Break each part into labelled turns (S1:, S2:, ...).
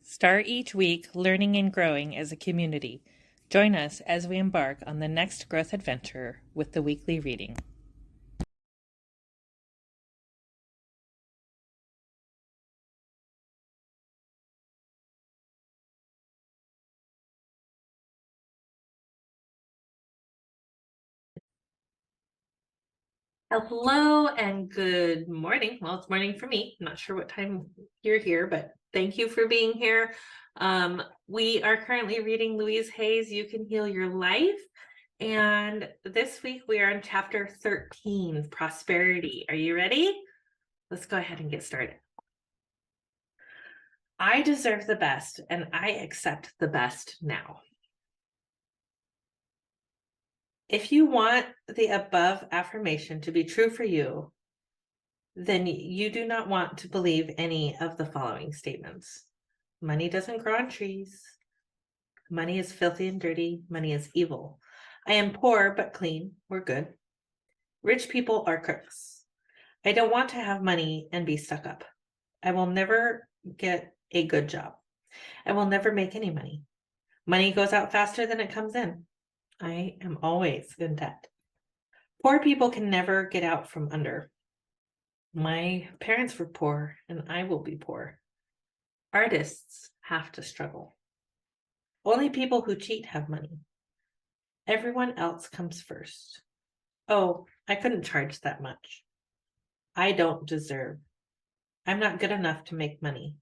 S1: Start each week learning and growing as a community. Join us as we embark on the next growth adventure with the weekly reading. Hello and good morning. Well, it's morning for me. I'm not sure what time you're here, but thank you for being here. We are currently reading Louise Hay's You Can Heal Your Life. And this week we are in chapter 13, Prosperity. Are you ready? Let's go ahead and get started. I deserve the best, and I accept the best now. If you want the above affirmation to be true for you, then you do not want to believe any of the following statements. Money doesn't grow on trees. Money is filthy and dirty. Money is evil. I am poor but clean. We're good. Rich people are crooks. I don't want to have money and be stuck up. I will never get a good job. I will never make any money. Money goes out faster than it comes in. I am always in debt. Poor people can never get out from under. My parents were poor, and I will be poor. Artists have to struggle. Only people who cheat have money. Everyone else comes first. Oh, I couldn't charge that much. I don't deserve. I'm not good enough to make money.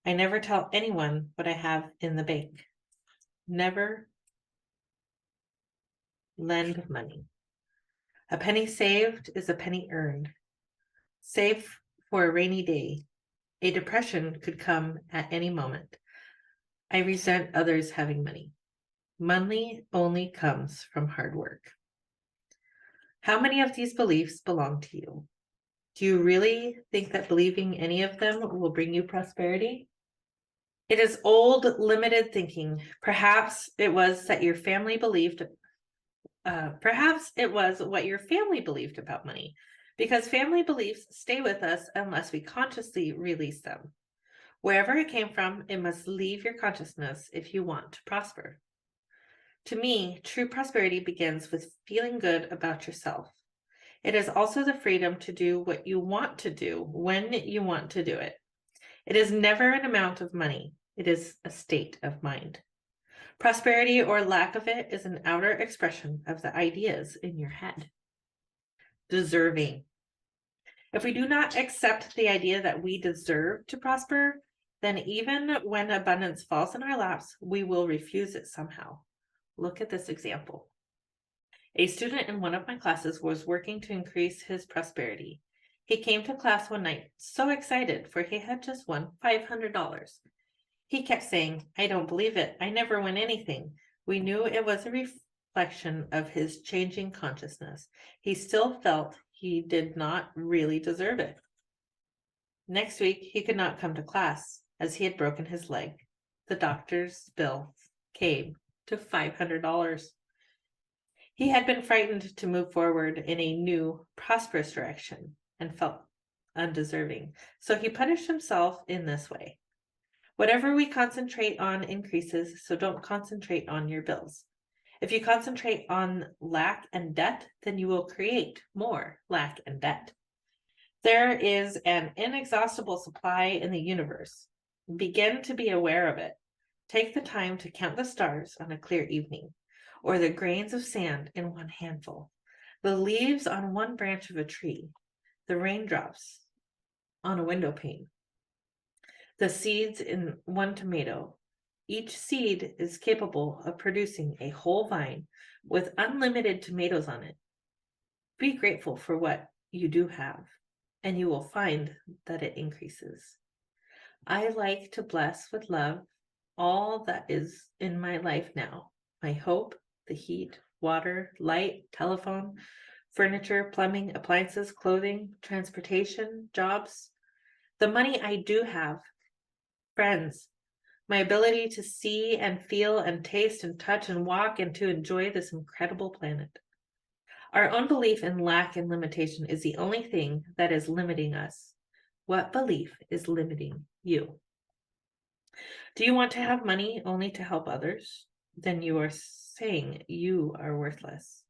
S1: I never tell anyone what I have in the bank. Never lend money. A penny saved is a penny earned. Save for a rainy day. A depression could come at any moment. I resent others having money. Money only comes from hard work. How many of these beliefs belong to you? Do you really think that believing any of them will bring you prosperity? It is old, limited thinking. Perhaps it was what your family believed about money, because family beliefs stay with us unless we consciously release them. Wherever it came from, it must leave your consciousness if you want to prosper. To me, true prosperity begins with feeling good about yourself. It is also the freedom to do what you want to do when you want to do it. It is never an amount of money. It is a state of mind. Prosperity or lack of it is an outer expression of the ideas in your head. Deserving. If we do not accept the idea that we deserve to prosper, then even when abundance falls in our laps, we will refuse it somehow. Look at this example. A student in one of my classes was working to increase his prosperity. He came to class one night so excited, for he had just won $500. He kept saying, "I don't believe it. I never win anything." We knew it was a reflection of his changing consciousness. He still felt he did not really deserve it. Next week, he could not come to class as he had broken his leg. The doctor's bill came to $500. He had been frightened to move forward in a new, prosperous direction and felt undeserving. So he punished himself in this way. Whatever we concentrate on increases, so don't concentrate on your bills. If you concentrate on lack and debt, then you will create more lack and debt. There is an inexhaustible supply in the universe. Begin to be aware of it. Take the time to count the stars on a clear evening, or the grains of sand in one handful, the leaves on one branch of a tree, the raindrops on a window pane, the seeds in one tomato. Each seed is capable of producing a whole vine with unlimited tomatoes on it. Be grateful for what you do have, and you will find that it increases. I like to bless with love all that is in my life now. My hope, the heat, water, light, telephone, furniture, plumbing, appliances, clothing, transportation, jobs, the money I do have, friends, my ability to see and feel and taste and touch and walk and to enjoy this incredible planet. Our own belief in lack and limitation is the only thing that is limiting us. What belief is limiting you? Do you want to have money only to help others? Then you are saying you are worthless.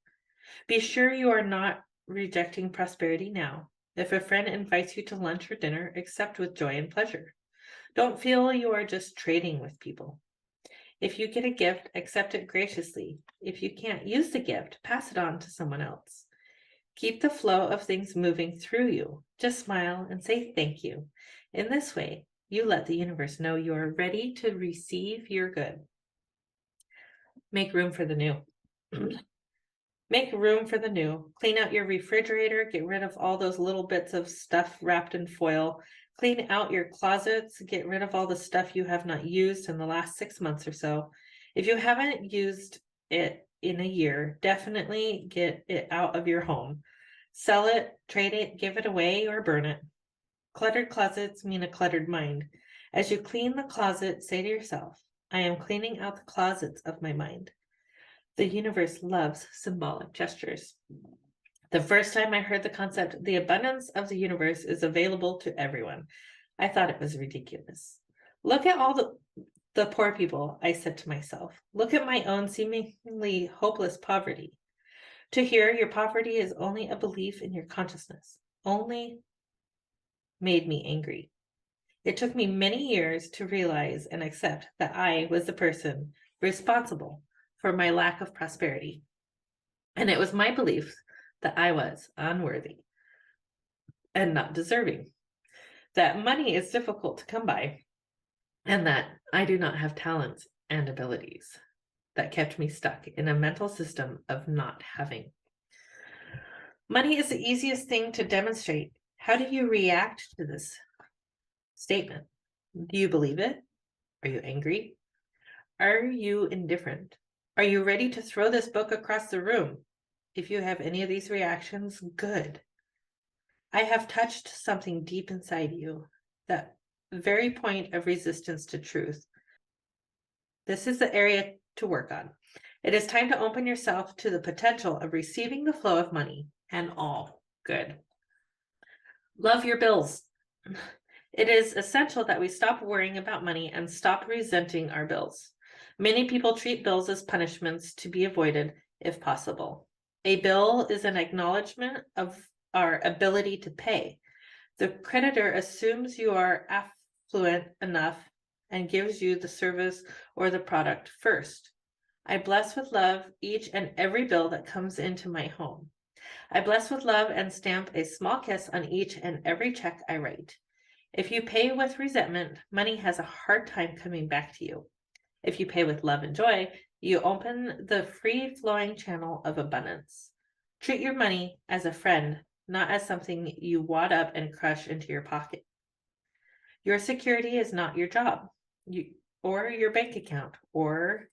S1: Be sure you are not rejecting prosperity now. If a friend invites you to lunch or dinner, accept with joy and pleasure. Don't feel you are just trading with people. If you get a gift, accept it graciously. If you can't use the gift, pass it on to someone else. Keep the flow of things moving through you. Just smile and say thank you. In this way, you let the universe know you are ready to receive your good. Make room for the new. Make room for the new. Clean out your refrigerator. Get rid of all those little bits of stuff wrapped in foil. Clean out your closets. Get rid of all the stuff you have not used in the last 6 months or so. If you haven't used it in a year, definitely get it out of your home. Sell it, trade it, give it away, or burn it. Cluttered closets mean a cluttered mind. As you clean the closet, say to yourself, I am cleaning out the closets of my mind. The universe loves symbolic gestures. The first time I heard the concept, the abundance of the universe is available to everyone, I thought it was ridiculous. Look at all the poor people, I said to myself. Look at my own seemingly hopeless poverty. To hear your poverty is only a belief in your consciousness, only made me angry. It took me many years to realize and accept that I was the person responsible for my lack of prosperity. And it was my belief that I was unworthy and not deserving, that money is difficult to come by, and that I do not have talents and abilities that kept me stuck in a mental system of not having. Money is the easiest thing to demonstrate. How do you react to this statement? Do you believe it? Are you angry? Are you indifferent? Are you ready to throw this book across the room? If you have any of these reactions, good. I have touched something deep inside you, that very point of resistance to truth. This is the area to work on. It is time to open yourself to the potential of receiving the flow of money and all good. Love your bills. It is essential that we stop worrying about money and stop resenting our bills. Many people treat bills as punishments to be avoided if possible. A bill is an acknowledgement of our ability to pay. The creditor assumes you are affluent enough and gives you the service or the product first. I bless with love each and every bill that comes into my home. I bless with love and stamp a small kiss on each and every check I write. If you pay with resentment, money has a hard time coming back to you. If you pay with love and joy, you open the free-flowing channel of abundance. Treat your money as a friend, not as something you wad up and crush into your pocket. Your security is not your job, or your bank account, or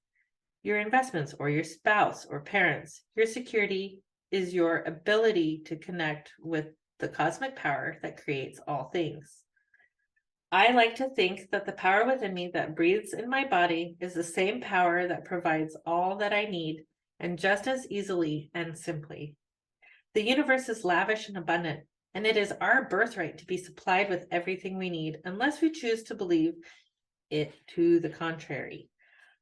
S1: your investments, or your spouse or parents. Your security is your ability to connect with the cosmic power that creates all things. I like to think that the power within me that breathes in my body is the same power that provides all that I need, and just as easily and simply. The universe is lavish and abundant, and it is our birthright to be supplied with everything we need, unless we choose to believe it to the contrary.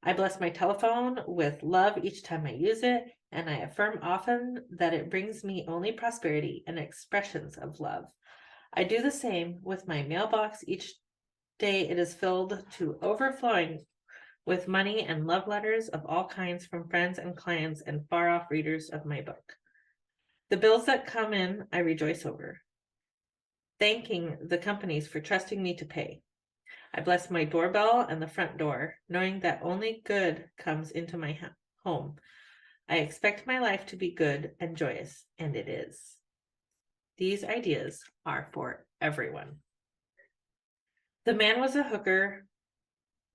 S1: I bless my telephone with love each time I use it, and I affirm often that it brings me only prosperity and expressions of love. I do the same with my mailbox. Each day it is filled to overflowing with money and love letters of all kinds from friends and clients and far-off readers of my book. The bills that come in, I rejoice over, thanking the companies for trusting me to pay. I bless my doorbell and the front door, knowing that only good comes into my home. I expect my life to be good and joyous, and it is. These ideas are for everyone. The man was a hooker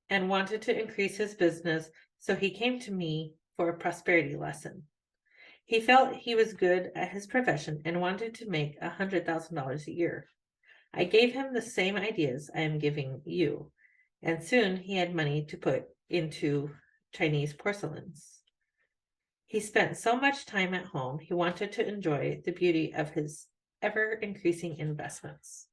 S1: and wanted to increase his business, so he came to me for a prosperity lesson. He felt he was good at his profession and wanted to make $100,000 a year. I gave him the same ideas I am giving you, and soon he had money to put into Chinese porcelains. He spent so much time at home, he wanted to enjoy the beauty of his ever-increasing investments.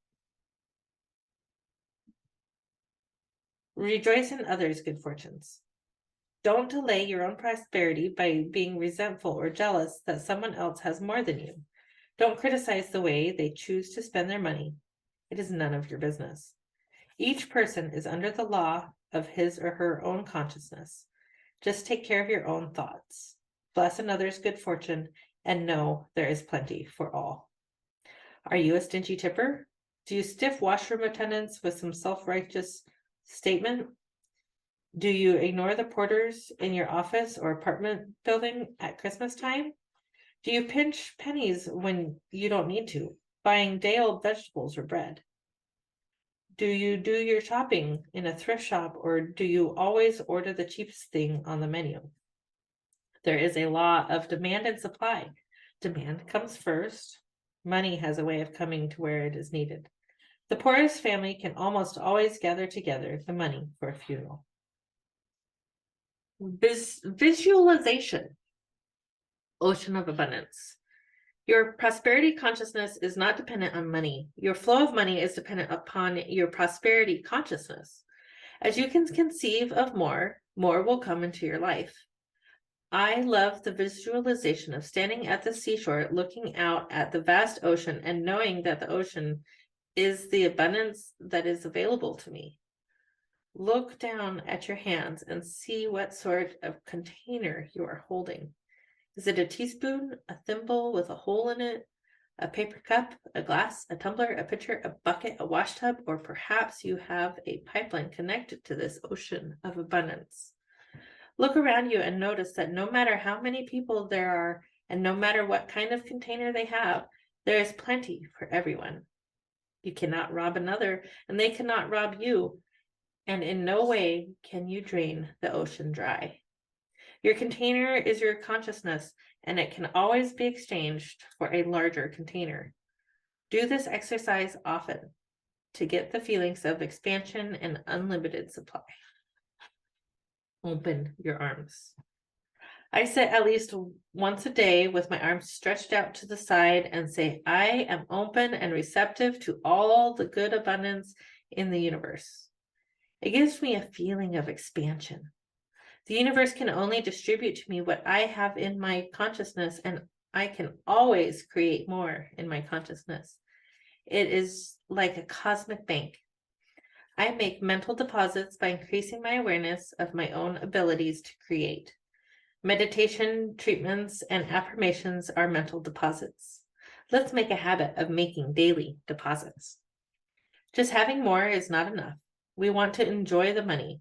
S1: Rejoice in others' good fortunes. Don't delay your own prosperity by being resentful or jealous that someone else has more than you. Don't criticize the way they choose to spend their money. It is none of your business. Each person is under the law of his or her own consciousness. Just take care of your own thoughts. Bless another's good fortune and know there is plenty for all. Are you a stingy tipper? Do you stiff washroom attendants with some self-righteous statement? Do you ignore the porters in your office or apartment building at Christmas time? Do you pinch pennies when you don't need to, buying day-old vegetables or bread? Do you do your shopping in a thrift shop, or do you always order the cheapest thing on the menu? There is a law of demand and supply. Demand comes first. Money has a way of coming to where it is needed. The poorest family can almost always gather together the money for a funeral. Visualization. Ocean of abundance. Your prosperity consciousness is not dependent on money. Your flow of money is dependent upon your prosperity consciousness. As you can conceive of more will come into your life. I love the visualization of standing at the seashore, looking out at the vast ocean and knowing that the ocean is the abundance that is available to me. Look down at your hands and see what sort of container you are holding. Is it a teaspoon, a thimble with a hole in it, a paper cup, a glass, a tumbler, a pitcher, a bucket, a wash tub, or perhaps you have a pipeline connected to this ocean of abundance? Look around you and notice that no matter how many people there are, and no matter what kind of container they have, there is plenty for everyone. You cannot rob another, and they cannot rob you, and in no way can you drain the ocean dry. Your container is your consciousness, and it can always be exchanged for a larger container. Do this exercise often to get the feelings of expansion and unlimited supply. Open your arms. I sit at least once a day with my arms stretched out to the side and say, I am open and receptive to all the good abundance in the universe. It gives me a feeling of expansion. The universe can only distribute to me what I have in my consciousness, and I can always create more in my consciousness. It is like a cosmic bank. I make mental deposits by increasing my awareness of my own abilities to create. Meditation, treatments, and affirmations are mental deposits. Let's make a habit of making daily deposits. Just having more is not enough. We want to enjoy the money.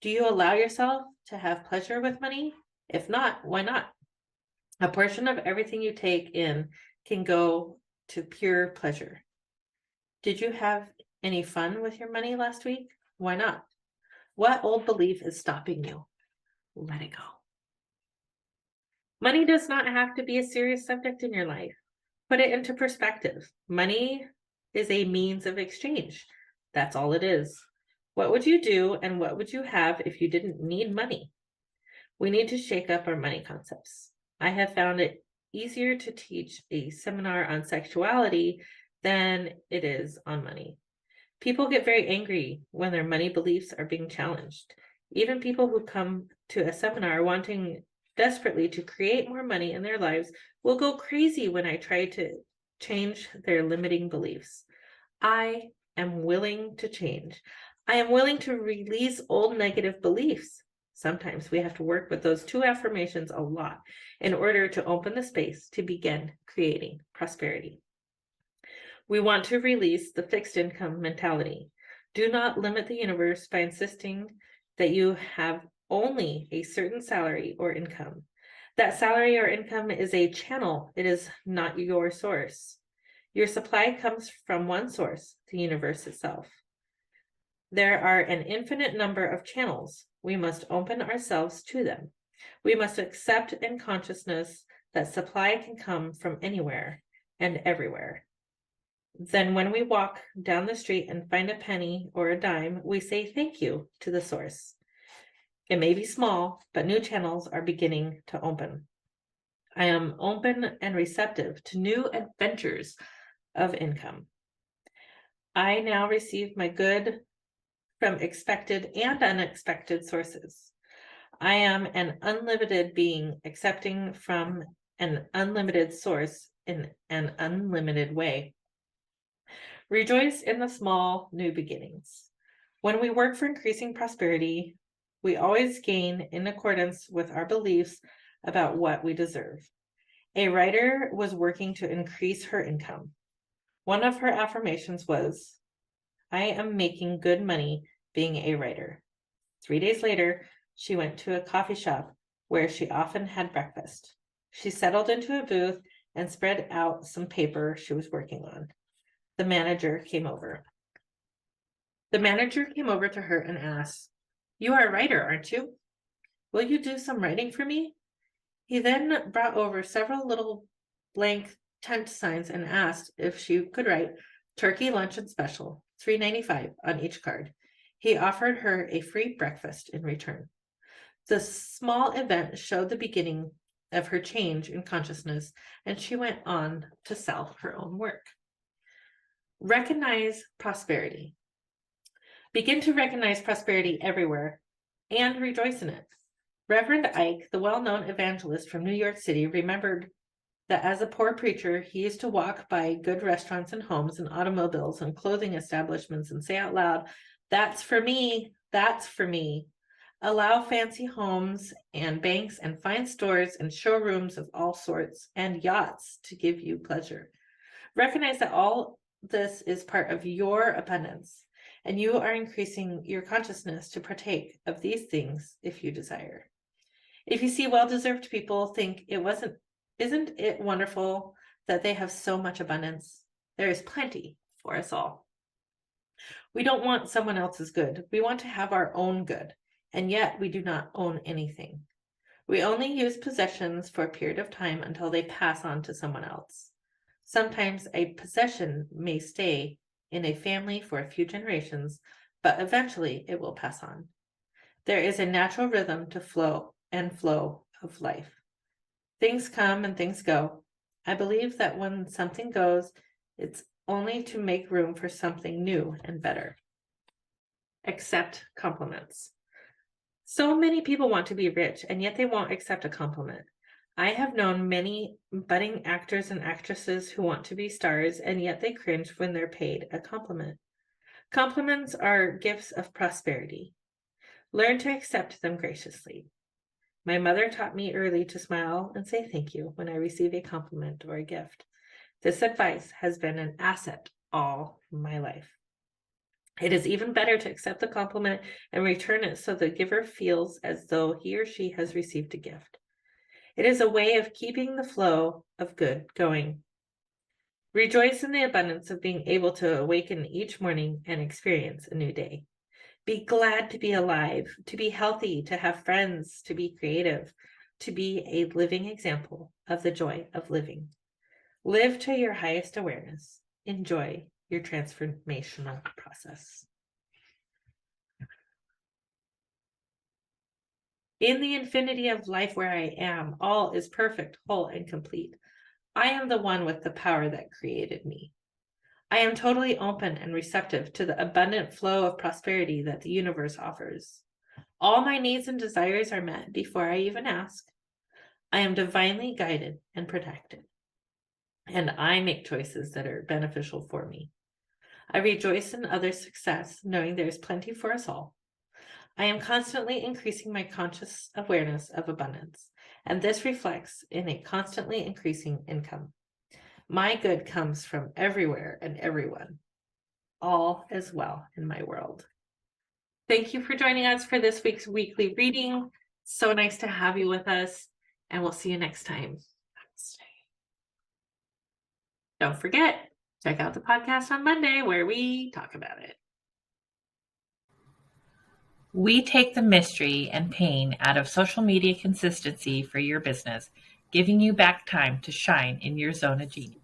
S1: Do you allow yourself to have pleasure with money? If not, why not? A portion of everything you take in can go to pure pleasure. Did you have any fun with your money last week? Why not? What old belief is stopping you? Let it go. Money does not have to be a serious subject in your life. Put it into perspective. Money is a means of exchange. That's all it is. What would you do and what would you have if you didn't need money? We need to shake up our money concepts. I have found it easier to teach a seminar on sexuality than it is on money. People get very angry when their money beliefs are being challenged. Even people who come to a seminar wanting desperately to create more money in their lives will go crazy when I try to change their limiting beliefs. I am willing to change. I am willing to release old negative beliefs. Sometimes we have to work with those two affirmations a lot in order to open the space to begin creating prosperity. We want to release the fixed income mentality. Do not limit the universe by insisting that you have only a certain salary or income. That salary or income is a channel. It is not your source. Your supply comes from one source, the universe itself. There are an infinite number of channels. We must open ourselves to them. We must accept in consciousness that supply can come from anywhere and everywhere. Then when we walk down the street and find a penny or a dime, we say thank you to the source. It may be small, but new channels are beginning to open. I am open and receptive to new adventures of income. I now receive my good from expected and unexpected sources. I am an unlimited being accepting from an unlimited source in an unlimited way. Rejoice in the small new beginnings. When we work for increasing prosperity, we always gain in accordance with our beliefs about what we deserve. A writer was working to increase her income. One of her affirmations was, I am making good money being a writer. 3 days later, she went to a coffee shop where she often had breakfast. She settled into a booth and spread out some paper she was working on. The manager came over. The manager came over to her and asked, You are a writer, aren't you? Will you do some writing for me? He then brought over several little blank tent signs and asked if she could write turkey luncheon special, $3.95 on each card. He offered her a free breakfast in return. The small event showed the beginning of her change in consciousness, and she went on to sell her own work. Recognize prosperity. Begin to recognize prosperity everywhere and rejoice in it. Reverend Ike, the well-known evangelist from New York City, remembered that as a poor preacher, he used to walk by good restaurants and homes and automobiles and clothing establishments and say out loud, That's for me, that's for me. Allow fancy homes and banks and fine stores and showrooms of all sorts and yachts to give you pleasure. Recognize that all this is part of your abundance, and you are increasing your consciousness to partake of these things if you desire. If you see well-deserved people, think isn't it wonderful that they have so much abundance? There is plenty for us all. We don't want someone else's good. We want to have our own good, and yet we do not own anything. We only use possessions for a period of time until they pass on to someone else. Sometimes a possession may stay in a family for a few generations, but eventually it will pass on. There is a natural rhythm to flow of life. Things come and things go. I believe that when something goes, it's only to make room for something new and better. Accept compliments. So many people want to be rich, and yet they won't accept a compliment. I have known many budding actors and actresses who want to be stars, and yet they cringe when they're paid a compliment. Compliments are gifts of prosperity. Learn to accept them graciously. My mother taught me early to smile and say thank you when I receive a compliment or a gift. This advice has been an asset all my life. It is even better to accept the compliment and return it so the giver feels as though he or she has received a gift. It is a way of keeping the flow of good going. Rejoice in the abundance of being able to awaken each morning and experience a new day. Be glad to be alive, to be healthy, to have friends, to be creative, to be a living example of the joy of living. Live to your highest awareness. Enjoy your transformational process. In the infinity of life where I am, all is perfect, whole, and complete. I am the one with the power that created me. I am totally open and receptive to the abundant flow of prosperity that the universe offers. All my needs and desires are met before I even ask. I am divinely guided and protected, and I make choices that are beneficial for me. I rejoice in others' success, knowing there is plenty for us all. I am constantly increasing my conscious awareness of abundance, and this reflects in a constantly increasing income. My good comes from everywhere and everyone. All is well in my world. Thank you for joining us for this week's weekly reading. So nice to have you with us, and we'll see you next time. Don't forget, check out the podcast on Monday where we talk about it. We take the mystery and pain out of social media consistency for your business, giving you back time to shine in your zone of genius.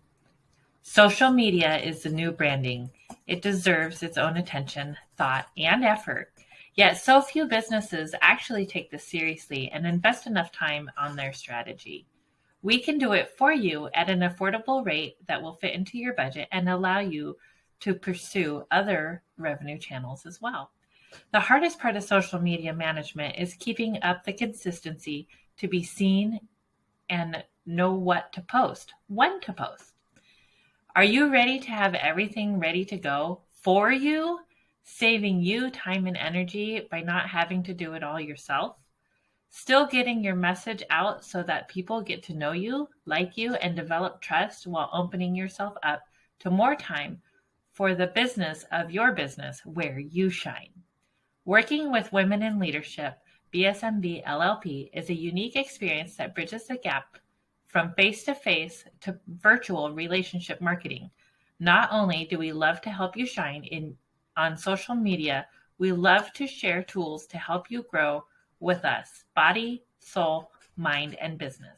S1: Social media is the new branding. It deserves its own attention, thought, and effort. Yet so few businesses actually take this seriously and invest enough time on their strategy. We can do it for you at an affordable rate that will fit into your budget and allow you to pursue other revenue channels as well.
S2: The hardest part of social media management is keeping up the consistency to be seen and know what to post, when to post. Are you ready to have everything ready to go for you, saving you time and energy by not having to do it all yourself? Still getting your message out so that people get to know you, like you, and develop trust while opening yourself up to more time for the business of your business where you shine. Working with women in leadership, BSMB LLP is a unique experience that bridges the gap from face-to-face to virtual relationship marketing. Not only do we love to help you shine on social media, we love to share tools to help you grow with us, body, soul, mind, and business.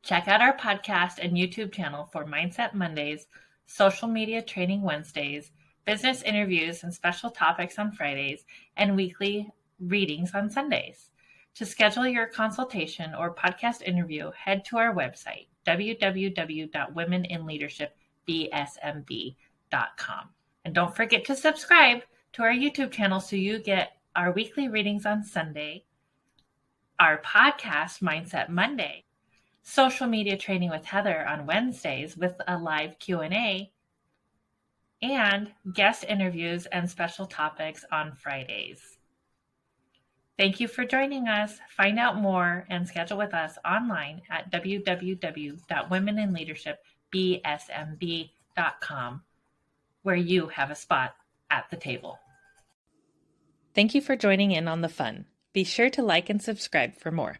S2: Check out our podcast and YouTube channel for Mindset Mondays, Social Media Training Wednesdays, business interviews and special topics on Fridays, and weekly readings on Sundays. To schedule your consultation or podcast interview, head to our website, www.womeninleadershipbsmb.com. And don't forget to subscribe to our YouTube channel so you get our weekly readings on Sunday, our podcast, Mindset Monday, social media training with Heather on Wednesdays with a live Q&A, and guest interviews and special topics on Fridays. Thank you for joining us. Find out more and schedule with us online at www.womeninleadershipbsmb.com, where you have a spot at the table. Thank you for joining in on the fun. Be sure to like and subscribe for more.